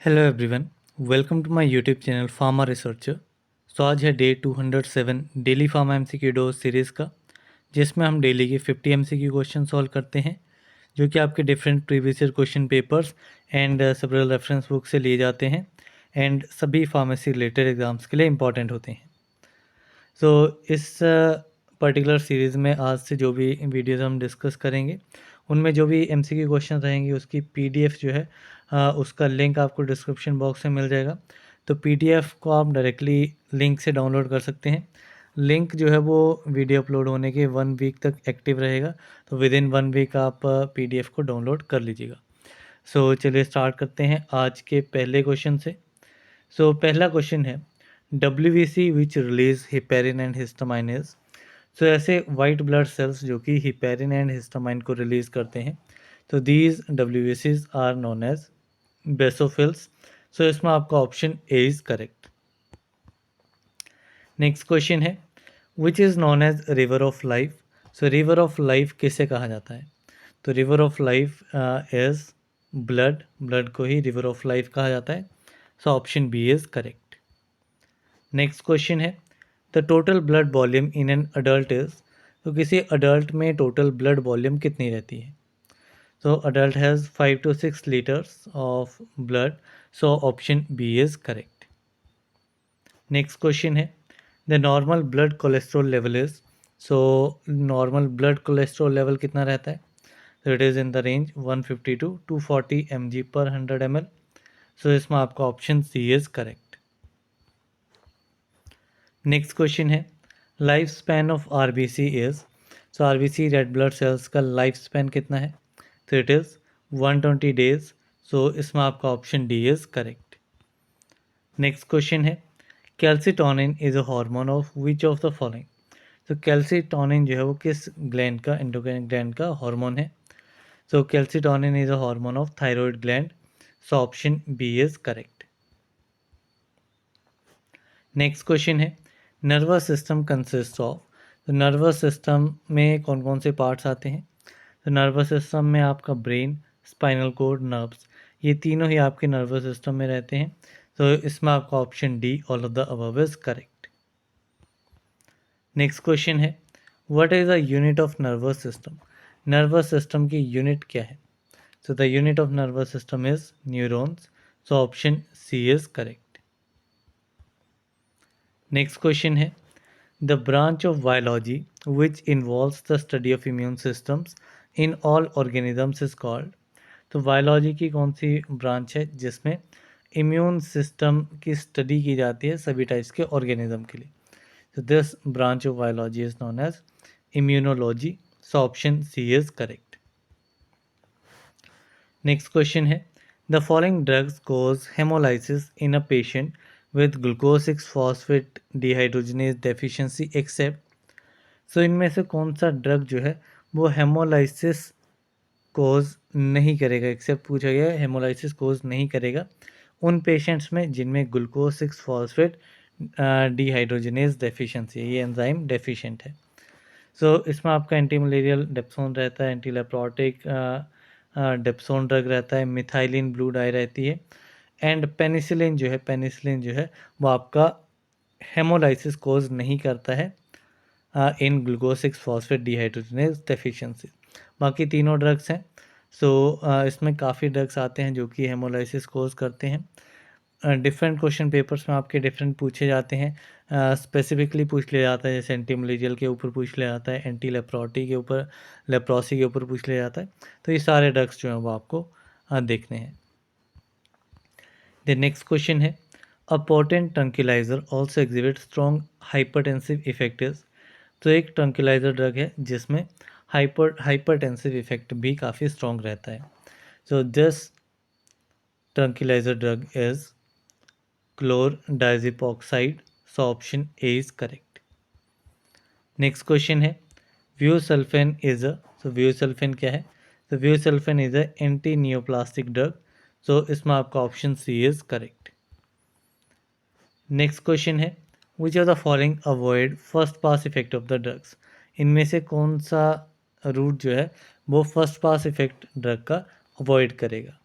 Hello everyone, welcome to my YouTube channel pharma researcher. So आज है day 207 daily pharma MCQ dose series का, जिसमें हम daily के 50 एमसीक्यू क्वेश्चन सॉल्व करते हैं, जो कि आपके different previous year question papers and several reference book से लिए जाते हैं एंड सभी फार्मेसी रिलेटेड एग्जाम्स के लिए इंपॉर्टेंट होते हैं। सो इस पर्टिकुलर सीरीज़ में आज से जो भी वीडियोज़ हम डिस्कस करेंगे, उनमें जो भी एमसीक्यू क्वेश्चन रहेंगे उसकी पीडीएफ जो है उसका लिंक आपको डिस्क्रिप्शन बॉक्स में मिल जाएगा। तो पीडीएफ को आप डायरेक्टली लिंक से डाउनलोड कर सकते हैं। लिंक जो है वो वीडियो अपलोड होने के 1 वीक तक एक्टिव रहेगा, तो विद इन 1 वीक आप पीडीएफ को डाउनलोड कर लीजिएगा। सो चलिए स्टार्ट करते हैं आज के पहले क्वेश्चन से। सो पहला क्वेश्चन है, WBC which release heparin and histamine is. So ऐसे वाइट ब्लड सेल्स जो कि हिपेरिन एंड हिस्टामाइन को रिलीज करते हैं, तो these WBCs are known as basophils. So इसमें आपका option A is correct. Next question है, which is known as river of life. So river of life किसे कहा जाता है? तो river of life is blood को ही रिवर ऑफ लाइफ कहा जाता है। So option B is correct. Next question है, the total blood volume in an adult is. तो किसी अडल्ट में टोटल ब्लड वॉल्यूम कितनी रहती है? तो adult has 5 to 6 litres of blood. So option B is correct. Next question है, the normal blood cholesterol level is. So normal blood cholesterol level कितना रहता है? तो it is in the range 150 to 240 mg पर 100 ml। So इसमें आपका option C is correct. Next question है, life span of RBC is. So RBC red blood cells का life span कितना है? तो इट इज़ 120 डेज। सो इसमें आपका option D is correct. Next question है, calcitonin is a hormone of which of the following. तो calcitonin जो है वो किस ग्लैंड का, एंडोक्राइन ग्लैंड का हार्मोन है? So calcitonin is a hormone of thyroid gland. So option B is correct. Next question है, नर्वस सिस्टम कंसिस्ट ऑफ। तो नर्वस सिस्टम में कौन कौन से पार्ट्स आते हैं? तो नर्वस सिस्टम में आपका ब्रेन, स्पाइनल कोड, नर्व्स, ये तीनों ही आपके नर्वस सिस्टम में रहते हैं। तो इसमें आपका option D all of the above is correct. Next question है, what is the unit of nervous system. Nervous system की यूनिट क्या है? So the unit of nervous system is neurons. So option C is correct. Next question है, the branch of biology which involves the study of immune systems in all organisms is called. तो biology की कौन सी branch है जिसमें immune system की study की जाती है सभी टाइप्स के ऑर्गेनिज्म के लिए? तो this branch of biology is known as immunology. So option C is correct. Next question है, the following drugs cause haemolysis in a patient with glucose 6 phosphate dehydrogenase deficiency except. So इनमें से कौन सा drug जो है वो haemolysis कोज नहीं करेगा, एक्सेप्ट पूछा गया है, हेमोलाइसिस कोज नहीं करेगा उन पेशेंट्स में जिनमें ग्लूकोज 6 फॉस्फेट डिहाइड्रोजनेज डेफिशिएंसी, ये एंजाइम डेफिशिएंट है। सो इसमें आपका एंटी मलेरियल डेप्सोन रहता है, एंटी लेप्रोटिक डेप्सोन ड्रग रहता है, मिथाइलिन ब्लू डाई रहती है, एंड पेनिसिलिन जो है वो आपका हेमोलाइसिस कोज नहीं करता है in glucose 6 phosphate dehydrogenase deficiency. बाकी तीनों ड्रग्स हैं। सो इसमें काफ़ी ड्रग्स आते हैं जो कि हेमोलाइसिस कोज करते हैं। डिफरेंट क्वेश्चन पेपर्स में आपके डिफरेंट पूछे जाते हैं, स्पेसिफिकली पूछ लिया जाता है, जैसे एंटी मलेरियल के ऊपर पूछ लिया जाता है, एंटी लेप्रोटी के ऊपर, लेप्रोसी के ऊपर पूछ लिया जाता है। तो ये सारे ड्रग्स जो हैं वो आपको देखने हैं। द नेक्स्ट क्वेश्चन है, a potent tranquilliser also exhibit strong hypertensive effects. तो एक ट्रंक्विलाइजर ड्रग है जिसमें हाइपरटेंसिव इफेक्ट भी काफ़ी स्ट्रॉन्ग रहता है। So this tranquilliser drug is chlordiazepoxide. So option A is correct. Next question है, busulfan is a. So busulfan क्या है? तो busulfan is a antineoplastic drug. So इसमें आपका option C is correct. Next question है, which of the following avoid first pass effect of the drugs. इनमें से कौन सा रूट जो है वो फर्स्ट पास इफेक्ट ड्रग का अवॉइड करेगा?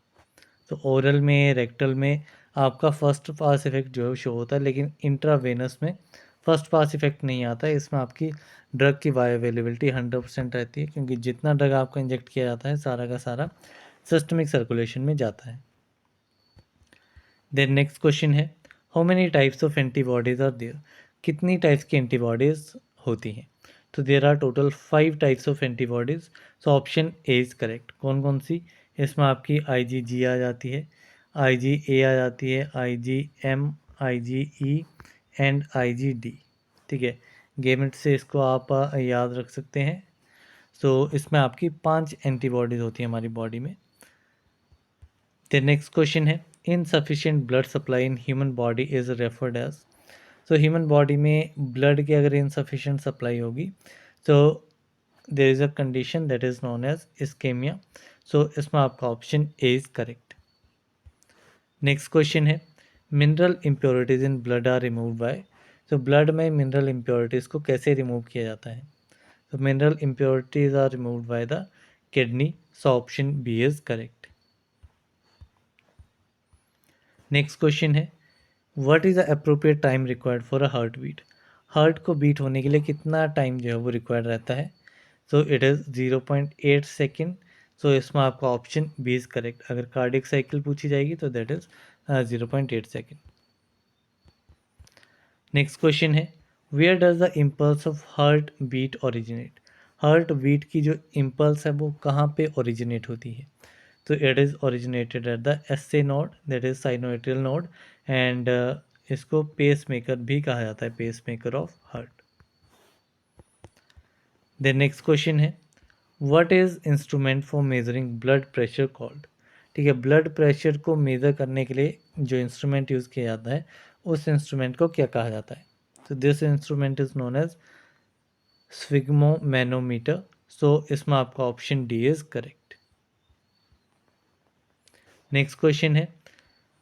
तो ओरल में, रेक्टल में आपका फर्स्ट पास इफेक्ट जो है शो होता है, लेकिन इंट्रावेनस में फर्स्ट पास इफेक्ट नहीं आता है। इसमें आपकी ड्रग की बायो अवेलेबिलिटी 100% रहती है, क्योंकि जितना ड्रग आपको इंजेक्ट किया जाता है सारा का सारा सिस्टमिक सर्कुलेशन में जाता है। देन नेक्स्ट क्वेश्चन है, how many types of antibodies are there? कितनी टाइप्स की एंटीबॉडीज होती हैं? तो there are total 5 types of antibodies. So option A is correct. कौन कौन सी? इसमें आपकी IgG आ जाती है, IgA आ जाती है, IgM, IgE एंड IgD। ठीक है, गेमेट से इसको आप याद रख सकते हैं। सो इसमें आपकी 5 एंटीबॉडीज होती हैं हमारी बॉडी में। The next question है, insufficient blood supply in human body is referred as। so human body में blood की अगर insufficient supply होगी, so there is a condition that is known as ischemia। so इसमें आपका option A is correct। Next question है, mineral impurities in blood are removed by। so blood में mineral impurities को कैसे remove किया जाता है? so mineral impurities are removed by the kidney। so option B is correct। Next question है, what is the appropriate time required for a heart beat? Heart को beat होने के लिए कितना टाइम जो है वो रिक्वायर्ड रहता है? So it is 0.8 second. So इसमें आपका ऑप्शन बी इज़ करेक्ट। अगर कार्डियक साइकिल पूछी जाएगी तो that is 0.8 second. Next question है, where does the impulse of heart beat originate? Heart beat की जो इम्पल्स है वो कहाँ पे ओरिजिनेट होती है? तो it is originated at the SA node, that is sinoatrial node, and इसको पेस मेकर भी कहा जाता है, pacemaker of heart. Then next question है, what is instrument for measuring blood pressure called? ठीक है, ब्लड प्रेशर को measure करने के लिए जो इंस्ट्रूमेंट यूज़ किया जाता है उस इंस्ट्रूमेंट को क्या कहा जाता है? तो this instrument is known as sphygmomanometer. So इसमें आपका option D is correct. Next question है,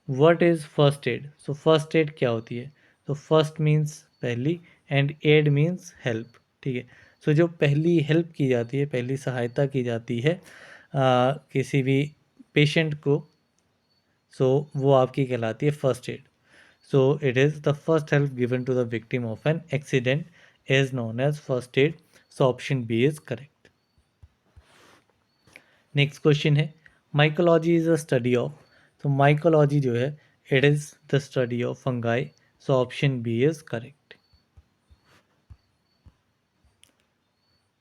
what is first aid? So first aid क्या होती है? तो फर्स्ट मीन्स पहली एंड एड मीन्स हेल्प। ठीक है, सो जो पहली हेल्प की जाती है, पहली सहायता की जाती है किसी भी पेशेंट को, सो वो आपकी कहलाती है first aid. So it is the first help given to the victim of an accident is known as first aid. So option B is correct. Next question है, mycology is a study of. तो mycology जो है it is the study of fungi. So option B is correct.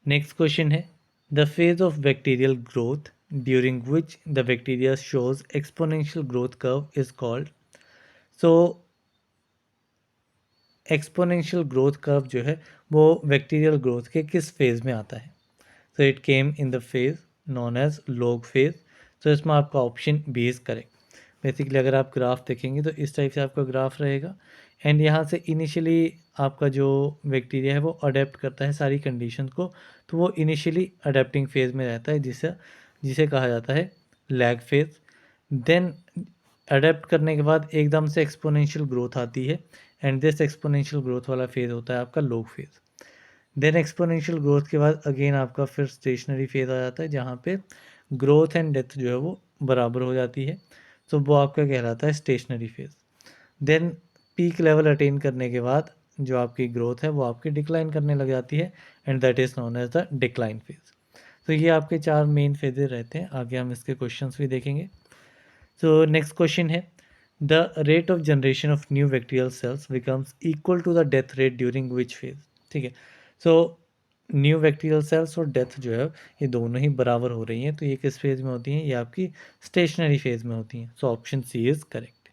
Next question है, the phase of bacterial growth during which the bacteria shows exponential growth curve is called. So exponential growth curve जो है वो bacterial growth के किस phase में आता है? So it came in the phase known as log phase. तो इसमें आपका option B is correct. Basically अगर आप ग्राफ देखेंगे तो इस टाइप से आपका ग्राफ रहेगा, एंड यहाँ से इनिशियली आपका जो बैक्टीरिया है वो अडेप्ट करता है सारी कंडीशन को, तो वो इनिशियली अडेप्टिंग फेज में रहता है, जिसे जिसे कहा जाता है लैग फेज। देन अडेप्ट करने के बाद एकदम से एक्सपोनेंशियल ग्रोथ आती है, एंड दिस एक्सपोनेंशियल ग्रोथ वाला फेज होता है आपका log phase. Then exponential growth के बाद अगेन आपका फिर स्टेशनरी फेज आ जाता है, जहाँ पे ग्रोथ एंड डेथ जो है वो बराबर हो जाती है, तो वो आपका कहलाता है stationary phase. Then peak level attain करने के बाद जो आपकी ग्रोथ है वो आपकी डिक्लाइन करने लग जाती है, and that is known as the decline phase. तो ये आपके 4 मेन फेजेज रहते हैं। आगे हम इसके क्वेश्चंस भी देखेंगे। सो नेक्स्ट क्वेश्चन है, the rate of generation of new bacterial cells becomes equal to the death rate during which phase? ठीक है, सो न्यू बैक्टीरियल सेल्स और डेथ जो है ये दोनों ही बराबर हो रही हैं, तो ये किस फेज में होती हैं? ये आपकी स्टेशनरी फेज में होती हैं। So option C is correct.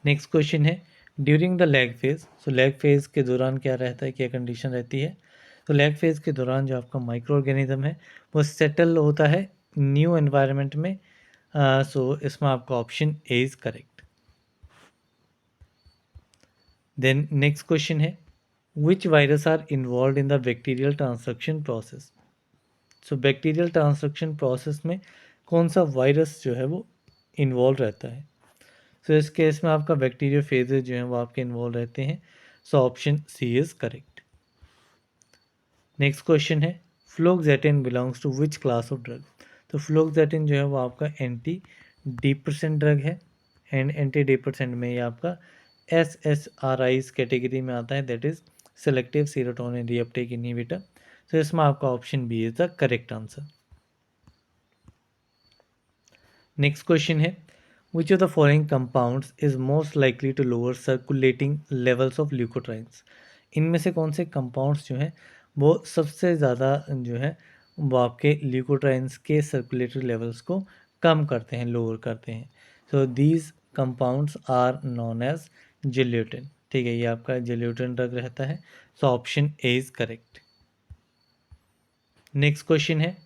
Next question है, during the lag phase. So lag phase के दौरान क्या रहता है, क्या कंडीशन रहती है? तो लैग फेज के दौरान जो आपका माइक्रो ऑर्गेनिज्म है वो सेटल होता है न्यू एनवायरनमेंट में। सो इसमें आपका option A is correct. Then next question है, which virus are involve in the bacterial transcription process? So bacterial transcription process में कौन सा वायरस जो है वो इन्वॉल्व रहता है? सो इस केस में आपका बैक्टीरियल फेजेज जो हैं वो आपके इन्वॉल्व रहते हैं। So option C is correct. Next question है, fluoxetine belongs to which class of drug? तो फ्लोक्सेटिन जो है वो आपका एंटी डिप्रेसेंट ड्रग है, एंड एंटी डिप्रेसेंट में ये आपका SSRIs कैटेगरी में आता है, that is selective serotonin reuptake inhibitor. तो इसमें आपका option B is the correct answer. Next question है, which of the following compounds is most likely to lower circulating levels of leukotrienes. इनमें से कौन से कंपाउंड्स जो हैं वो सबसे ज़्यादा जो है वो आपके ल्यूकोट्राइन्स के सर्कुलेटरी लेवल्स को कम करते हैं, लोअर करते हैं। So these compounds are known as zileuton. ठीक है, ये आपका जिल्यूटिन ड्रग रहता है। So option A is correct. Next question है,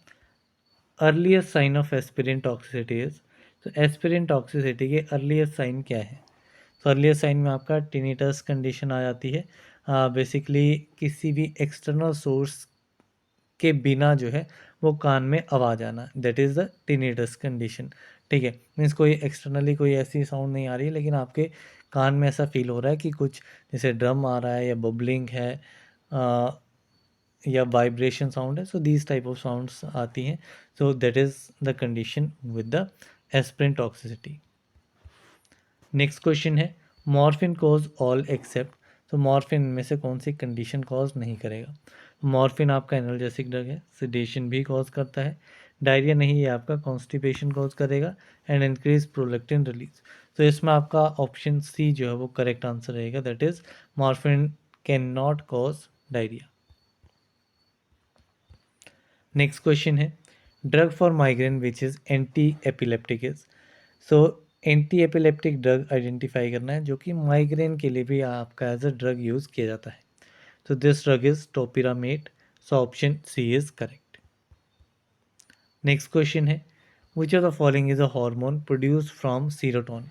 earliest sign of aspirin toxicity is. तो एस्पिरिन टॉक्सिसिटी के अर्लीस्ट साइन क्या है? तो अर्लीस्ट साइन में आपका टिनिटस कंडीशन आ जाती है। बेसिकली किसी भी एक्सटर्नल सोर्स के बिना जो है वो कान में आवाज़ आना, that is the tinnitus condition. ठीक है, मीन्स कोई एक्सटर्नली कोई ऐसी साउंड नहीं आ रही है, लेकिन आपके कान में ऐसा फील हो रहा है कि कुछ जैसे ड्रम आ रहा है या बबलिंग है या वाइब्रेशन साउंड है। So these type of sounds आती हैं। So that is the condition with the aspirin toxicity. Next question है, मॉर्फिन कॉज ऑल एक्सेप्ट। तो मॉर्फिन में से कौन सी कंडीशन कॉज नहीं करेगा? मॉर्फिन आपका एनाल्जेसिक ड्रग है, सिडेशन भी कॉज करता है, डायरिया नहीं, ये आपका कॉन्स्टिपेशन कॉज करेगा, एंड इंक्रीज प्रोलैक्टिन रिलीज। तो इसमें आपका ऑप्शन सी जो है वो करेक्ट आंसर रहेगा, that is morphine can not cause diarrhoea. Next question है, drug for migraine which is anti epileptic is. So anti epileptic drug identify करना है जो कि माइग्रेन के लिए भी आपका एज अ ड्रग यूज़ किया जाता है। तो this drug is topiramate. So option C is correct. Next question है, which of the following is a hormone produce from serotonin.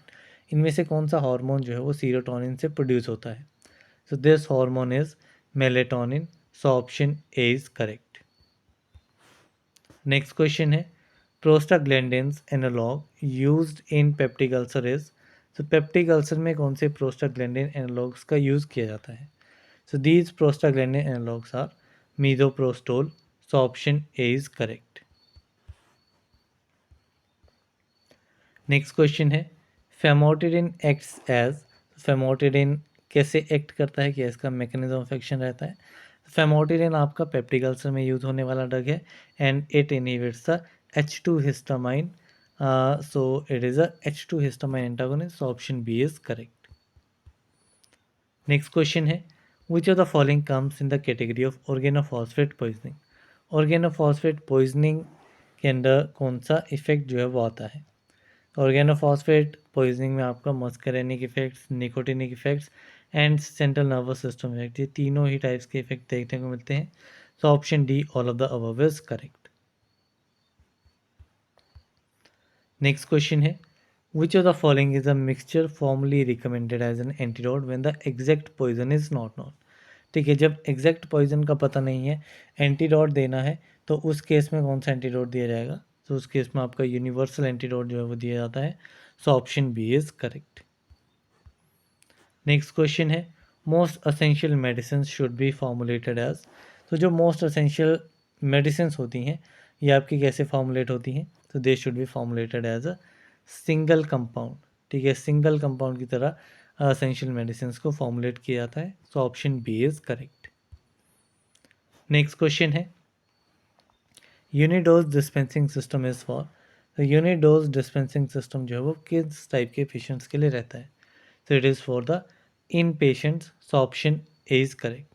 इनमें से कौन सा हार्मोन जो है वो सीरोटोनिन से प्रोड्यूस होता है? So this hormone is melatonin. So option A is correct. Next question है, prostaglandins analogue used in peptic ulcer is. तो पेप्टिक अल्सर में कौन से प्रोस्टाग्लैंडिन एनालॉग्स का यूज़ किया जाता है? So these prostaglandin analogues are misoprostol. So option A is correct. Next question है, फेमोटिडिन एक्ट्स एज। फेमोटिडिन कैसे एक्ट करता है, क्या इसका मैकेनिज्म ऑफ एक्शन रहता है? फेमोटिडिन आपका पेप्टिक अल्सर में यूज होने वाला ड्रग है, and it inhibits the H2 histamine. So it is a H2 histamine antagonist. So option B is correct. Next question है, which of the following comes in the category of organophosphate poisoning. Organophosphate poisoning के अंदर कौन सा effect जो है वो आता है? ऑर्गेनोफॉस्फेट पॉइजनिंग में आपका muscarinic effects, nicotinic effects, and central nervous system effect, ये तीनों ही टाइप्स के इफेक्ट देखने को मिलते हैं। So option D all of the above is correct. Next question है, which of the following is a mixture formerly recommended as an antidote when the exact poison is not known. ठीक है, जब exact poison का पता नहीं है, antidote देना है, तो उस केस में कौन सा एंटीडोट दिया जाएगा? तो उस केस में आपका यूनिवर्सल एंटीडोट जो है वो दिया जाता है। So option B is correct. Next question है, most essential medicine should be formulated as. तो जो मोस्ट असेंशियल मेडिसिन होती हैं ये आपकी कैसे फॉर्मुलेट होती हैं? तो they should be formulated as a single compound. ठीक है, सिंगल कंपाउंड की तरह असेंशियल मेडिसिन को फॉर्मुलेट किया जाता है। So option B is correct. Next question है, unidose dispensing system is for. तो यूनिडोज डिस्पेंसिंग सिस्टम जो है वो किस टाइप के पेशेंट्स के लिए रहता है? So it is for the inpatients. So option A is correct.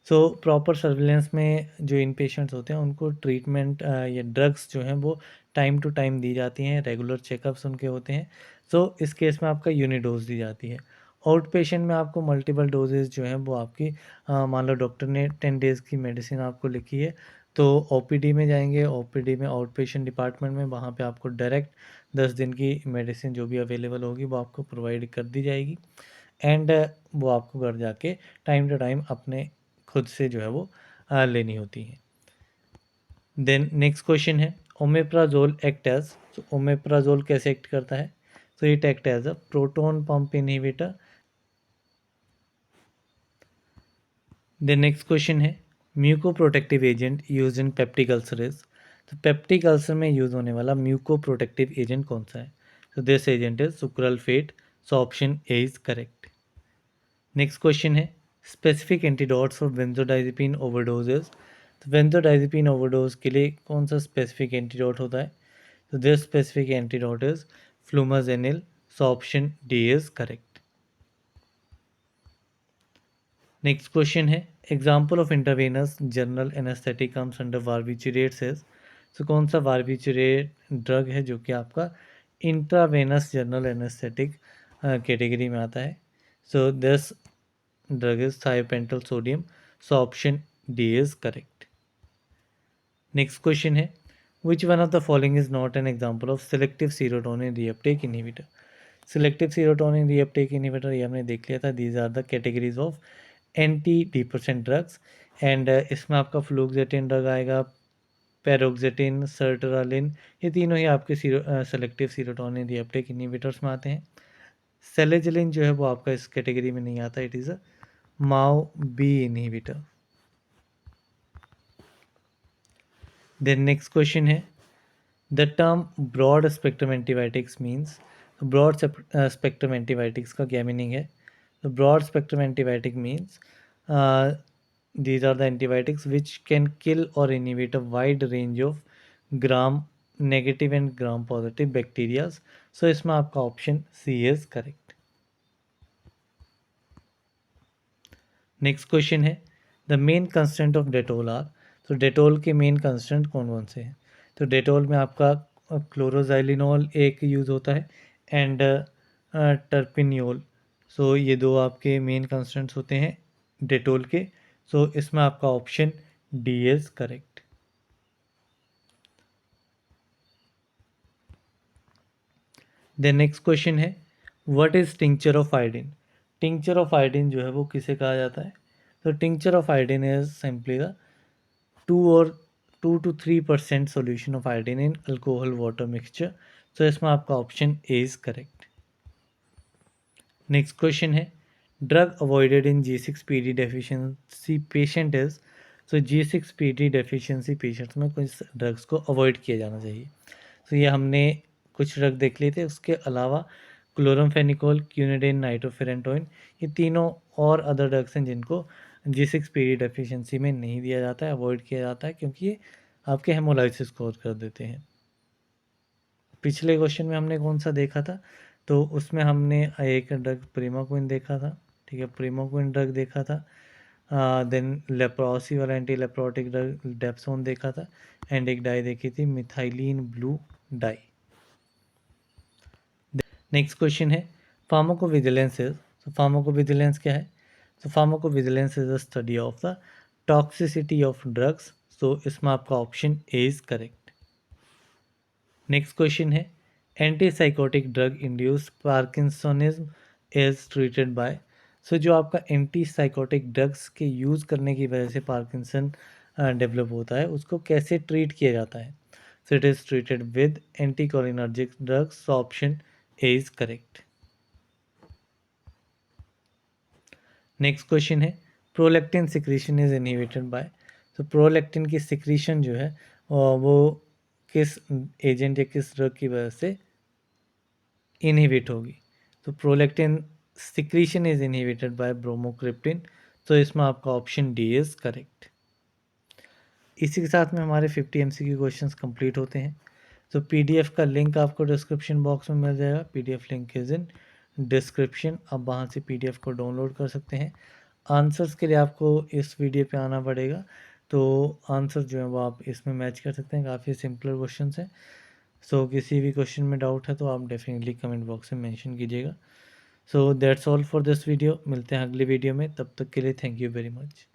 So proper surveillance में जो इन पेशेंट्स होते हैं उनको ट्रीटमेंट या ड्रग्स जो हैं वो टाइम टू टाइम दी जाती हैं, रेगुलर चेकअप्स उनके होते हैं। सो इस केस में आपका यूनिडोज दी जाती है। आउट पेशेंट में आपको मल्टीपल डोजेज जो हैं वो आपकी मान लो डॉक्टर ने 10 डेज़ की मेडिसिन आपको लिखी है, तो ओपीडी में जाएंगे, ओपीडी में आउट पेशेंट डिपार्टमेंट में, वहाँ पे आपको डायरेक्ट 10 दिन की मेडिसिन जो भी अवेलेबल होगी वो आपको प्रोवाइड कर दी जाएगी, एंड वो आपको घर जाके टाइम टू टाइम अपने खुद से जो है वो लेनी होती है। देन नेक्स्ट क्वेश्चन है, ओमेप्राजोल एक्ट एज। तो ओमेप्राजोल कैसे एक्ट करता है? तो it act as a proton pump inhibitor. Then next question है, muco protective agent use in peptic ulcer is. तो पेप्टिक अल्सर में यूज होने वाला म्यूको प्रोटेक्टिव एजेंट कौन सा है? तो this agent is sucralfate. So option A is correct. Next question है specific antidotes for benzodiazepine overdoses. तो बेंजोडाइजिपिन ओवरडोज के लिए कौन सा स्पेसिफिक एंटीडोट होता है? तो this specific antidote is flumazenil. So option D is correct. Next question है example of intravenous general anaesthetic comes under barbiturates is. तो कौन सा बारबिचुरेट ड्रग है जो कि आपका इंट्रावेनस जनरल एनेस्थेटिक कैटेगरी में आता है? So this drug is thiopental sodium. So option D is correct. Next question है which one of the following is not an example of selective serotonin reuptake inhibitor. Selective serotonin reuptake inhibitor ये हमने देख लिया था। These are the categories of anti depressant drugs and इसमें आपका फ्लूक्सेटिन drug आएगा, पैरोक्सेटिन, सर्टरालिन, ये तीनों ही आपके सेलेक्टिव सीरोटोनिन रीअपटेक इनहिबिटर्स में आते हैं। सेलेजिलिन जो है वो आपका इस कैटेगरी में नहीं आता, it is a MAO B inhibitor. Then next question है the term broad spectrum antibiotics means. Broad spectrum antibiotics का क्या मीनिंग है? तो broad spectrum antibiotic means these are the antibiotics which can kill or inhibit a wide range of gram negative and gram positive bacteria. So इसमें आपका option C is correct. Next question है the main constant of Dettol are. तो Dettol के main constant कौन कौन से हैं? तो डेटोल में आपका क्लोरोजाइलिनॉल एक यूज़ होता है एंड टर्पिनियोल। सो ये दो आपके मेन कंस्टेंट्स होते हैं डेटोल के। सो इसमें आपका option D is correct. Then next question है what is tincture of iodine. Tincture of iodine जो है वो किसे कहा जाता है? तो tincture of iodine is simply the 2 to 3% solution of iodine in alcohol water mixture. तो इसमें आपका option A is correct. Next question है drug avoided in G6PD deficiency patient is. तो G6PD डेफिशिएंसी पेशेंट्स में कुछ ड्रग्स को avoid किया जाना चाहिए। तो ये हमने कुछ ड्रग देख लिए थे, उसके अलावा क्लोरमफेनिकोल, क्यूनिडेन, नाइट्रोफेरेंटोइन, ये तीनों और अदर ड्रग्स हैं जिनको G6PD डेफिशिएंसी में नहीं दिया जाता है, अवॉइड किया जाता है क्योंकि ये आपके हेमोलाइसिस कोज कर देते हैं। पिछले क्वेश्चन में हमने कौन सा देखा था? तो उसमें हमने एक ड्रग प्रीमाक्विन देखा था, ठीक है, प्रीमाक्विन ड्रग देखा था। देन लेप्रोसी वाला एंटी लेप्रोटिक ड्रग डेप्सोन देखा था एंड एक डाई देखी थी methylene blue dye. Next question है फार्माकोविजिलेंस इज। तो फार्माकोविजिलेंस क्या है? तो pharmacovigilance is a study of the toxicity of drugs. So इसमें आपका option A is correct. Next question है antipsychotic drug induced parkinsonism is treated by. So जो आपका एंटीसाइकोटिक ड्रग्स के यूज़ करने की वजह से पार्किंसन डेवलप होता है उसको कैसे ट्रीट किया जाता है? So it is treated with anticholinergic drugs. Option A is correct. Next question है prolactin secretion is inhibited by. तो प्रोलैक्टिन की सिक्रीशन जो है वो किस एजेंट या किस ड्रग की वजह से इनहिबिट होगी? तो prolactin secretion is inhibited bye bromocriptine. तो इसमें आपका ऑप्शन डी इज करेक्ट। इसी के साथ में हमारे 50 MCQ क्वेश्चंस कंप्लीट होते हैं। तो PDF का लिंक आपको डिस्क्रिप्शन बॉक्स में मिल जाएगा। PDF link is in description. आप वहाँ से PDF को डाउनलोड कर सकते हैं। आंसर्स के लिए आपको इस वीडियो पे आना पड़ेगा, तो आंसर जो है वो आप इसमें मैच कर सकते हैं। काफ़ी सिंपल क्वेश्चन हैं। सो किसी भी क्वेश्चन में डाउट है तो आप डेफिनेटली कमेंट बॉक्स में मेंशन कीजिएगा। So that's all for this video. मिलते हैं अगली वीडियो में, तब तक के लिए थैंक यू वेरी मच।